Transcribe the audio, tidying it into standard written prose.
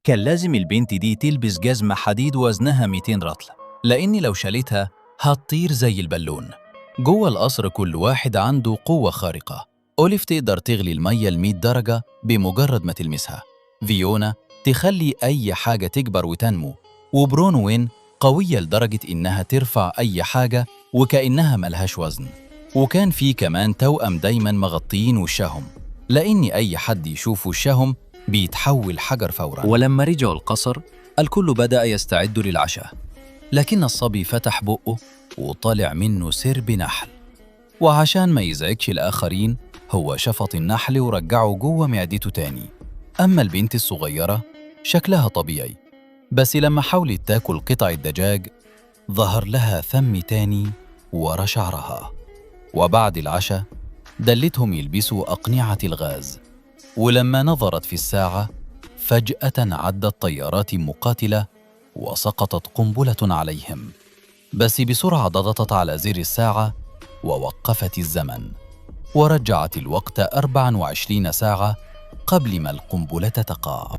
كان لازم البنت دي تلبس جزمة حديد وزنها 200 رطل، لأن لو شالتها هتطير زي البالون. جوه القصر كل واحد عنده قوة خارقة. أوليف تقدر تغلي المية ل100 درجة بمجرد ما تلمسها، فيونا تخلي أي حاجة تكبر وتنمو، وبرونوين قوية لدرجة إنها ترفع أي حاجة وكأنها ملهاش وزن. وكان في كمان توأم دايما مغطيين وشهم، لأن أي حد يشوف وشهم بيتحول حجر فوراً. ولما رجعوا القصر الكل بدأ يستعد للعشاء، لكن الصبي فتح بقه وطلع منه سرب نحل، وعشان ما يزعجش الآخرين هو شفط النحل ورجعه جوه معدته تاني. أما البنت الصغيرة شكلها طبيعي، بس لما حاولت تاكل قطع الدجاج ظهر لها ثم تاني ورا شعرها. وبعد العشاء دلتهم يلبسوا أقنعة الغاز، ولما نظرت في الساعة فجأة عدت طيارات مقاتلة وسقطت قنبلة عليهم، بس بسرعة ضغطت على زر الساعة ووقفت الزمن، ورجعت الوقت 24 ساعة قبل ما القنبلة تقع.